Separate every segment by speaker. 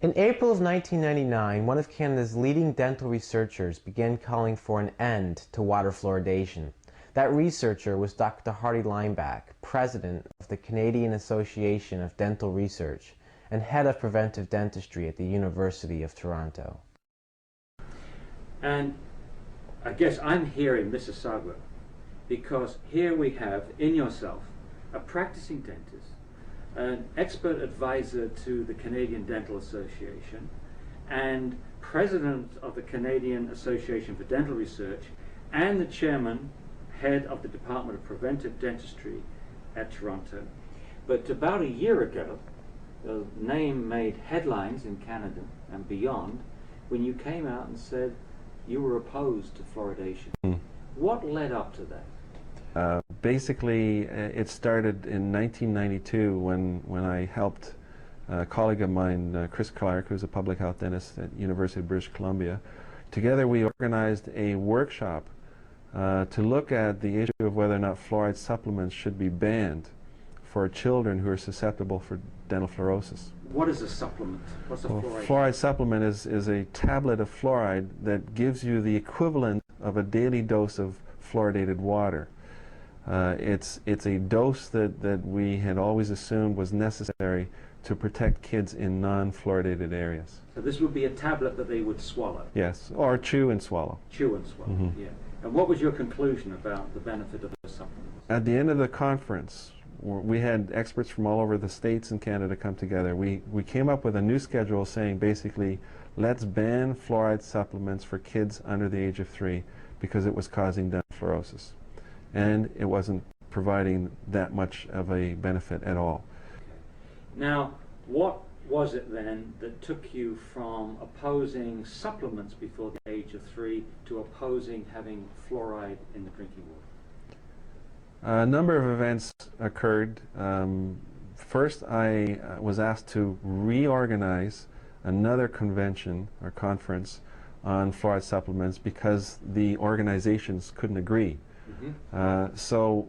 Speaker 1: In April of 1999, one of Canada's leading dental researchers began calling for an end to water fluoridation. That researcher was Dr. Hardy Lineback, president of the Canadian Association of Dental Research and head of preventive dentistry at the University of Toronto.
Speaker 2: And I guess I'm here in Mississauga because here we have in yourself a practicing dentist, an expert advisor to the Canadian Dental Association, and president of the Canadian Association for Dental Research, and the chairman, head of the Department of Preventive Dentistry at Toronto. But about a year ago, the name made headlines in Canada and beyond when you came out and said you were opposed to fluoridation. What led up to that?
Speaker 3: Basically, it started in 1992 when I helped a colleague of mine, Chris Clark, who's a public health dentist at University of British Columbia. Together we organized a workshop to look at the issue of whether or not fluoride supplements should be banned for children who are susceptible for dental fluorosis.
Speaker 2: What is a supplement? What's a fluoride?
Speaker 3: Fluoride supplement is a tablet of fluoride that gives you the equivalent of a daily dose of fluoridated water. It's a dose that we had always assumed was necessary to protect kids in non-fluoridated areas.
Speaker 2: So this would be a tablet that they would swallow?
Speaker 3: Yes, or chew and swallow.
Speaker 2: Chew and swallow, yeah. And what was your conclusion about the benefit of those supplements?
Speaker 3: At the end of the conference, we had experts from all over the States and Canada come together. We came up with a new schedule saying basically, let's ban fluoride supplements for kids under the age of 3 because it was causing dental fluorosis. And it wasn't providing that much of a benefit at all.
Speaker 2: Now, what was it then that took you from opposing supplements before the age of 3 to opposing having fluoride in the drinking water?
Speaker 3: A number of events occurred. First, I was asked to reorganize another convention or conference on fluoride supplements because the organizations couldn't agree. So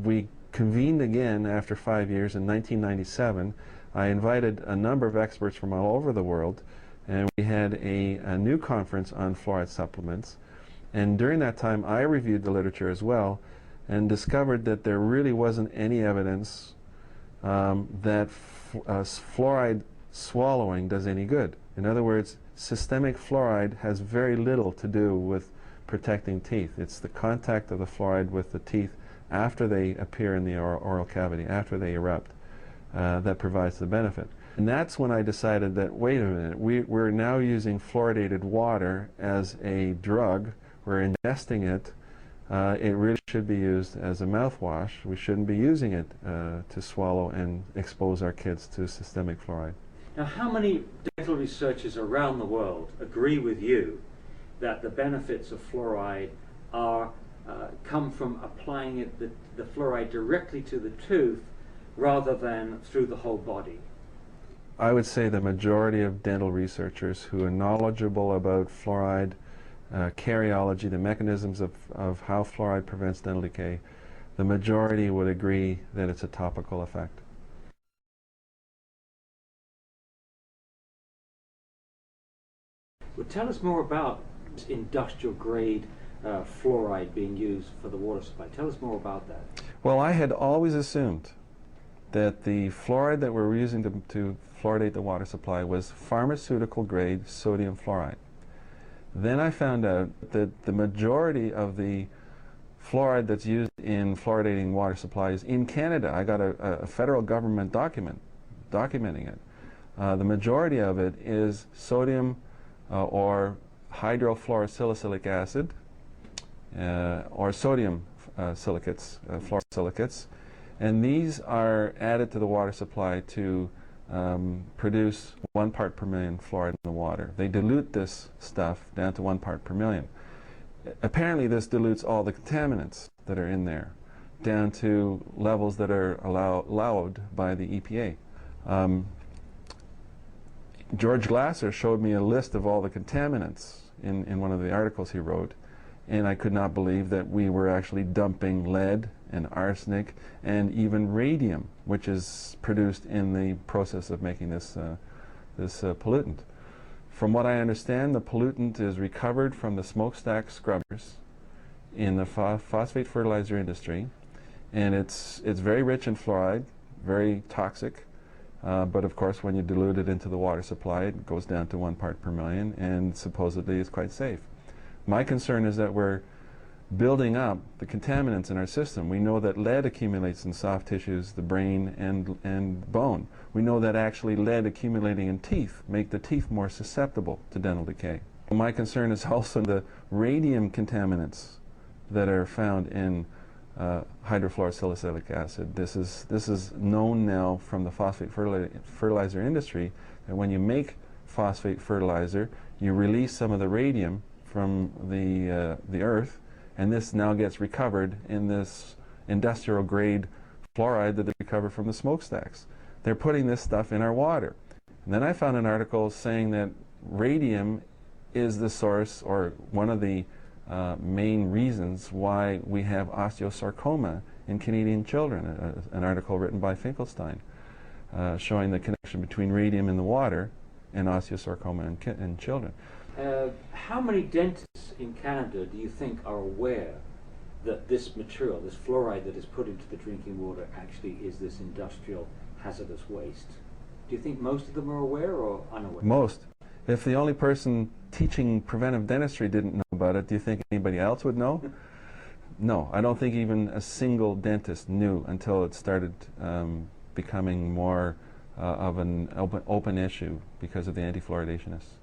Speaker 3: we convened again after 5 years in 1997. I invited a number of experts from all over the world, and we had a new conference on fluoride supplements. And during that time, I reviewed the literature as well and discovered that there really wasn't any evidence that fluoride swallowing does any good. In other words, systemic fluoride has very little to do with protecting teeth. It's the contact of the fluoride with the teeth after they appear in the oral cavity, after they erupt, that provides the benefit. And that's when I decided that, wait a minute, we're now using fluoridated water as a drug. We're ingesting it. It really should be used as a mouthwash. We shouldn't be using it to swallow and expose our kids to systemic fluoride.
Speaker 2: Now, how many dental researchers around the world agree with you that the benefits of fluoride are come from applying the fluoride directly to the tooth rather than through the whole body?
Speaker 3: I would say the majority of dental researchers who are knowledgeable about fluoride, karyology, the mechanisms of how fluoride prevents dental decay, the majority would agree that it's a topical effect.
Speaker 2: Well, tell us more about industrial grade fluoride being used for the water supply. Tell us more about that.
Speaker 3: Well, I had always assumed that the fluoride that we're using to fluoridate the water supply was pharmaceutical grade sodium fluoride. Then I found out that the majority of the fluoride that's used in fluoridating water supplies in Canada, I got a federal government document documenting it. The majority of it is sodium or hydrofluorosilicylic acid or sodium silicates, fluorosilicates, and these are added to the water supply to produce 1 part per million fluoride in the water. They dilute this stuff down to 1 part per million. Apparently this dilutes all the contaminants that are in there down to levels that are allowed by the EPA. George Glasser showed me a list of all the contaminants in one of the articles he wrote, and I could not believe that we were actually dumping lead and arsenic and even radium, which is produced in the process of making this pollutant. From what I understand, the pollutant is recovered from the smokestack scrubbers in the phosphate fertilizer industry, and it's very rich in fluoride, very toxic, but of course when you dilute it into the water supply it goes down to 1 part per million and supposedly is quite safe. My concern is that we're building up the contaminants in our system. We know that lead accumulates in soft tissues, the brain and bone. We know that actually lead accumulating in teeth make the teeth more susceptible to dental decay. My concern is also the radium contaminants that are found in hydrofluorosilicylic acid. This is known now from the phosphate fertilizer industry that when you make phosphate fertilizer, you release some of the radium from the earth, and this now gets recovered in this industrial grade fluoride that they recover from the smokestacks. They're putting this stuff in our water. And then I found an article saying that radium is the source or one of the main reasons why we have osteosarcoma in Canadian children, an article written by Finkelstein showing the connection between radium in the water and osteosarcoma in children.
Speaker 2: How many dentists in Canada do you think are aware that this material, this fluoride that is put into the drinking water, actually is this industrial hazardous waste? Do you think most of them are aware or unaware?
Speaker 3: Most. If the only person teaching preventive dentistry didn't know about it, do you think anybody else would know? No, I don't think even a single dentist knew until it started becoming more of an open issue because of the anti-fluoridationists.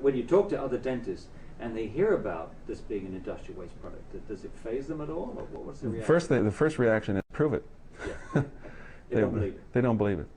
Speaker 2: When you talk to other dentists and they hear about this being an industrial waste product, does it faze them at all? Or what's the reaction?
Speaker 3: The first reaction is prove it.
Speaker 2: Yeah. They don't believe it.
Speaker 3: They don't believe it.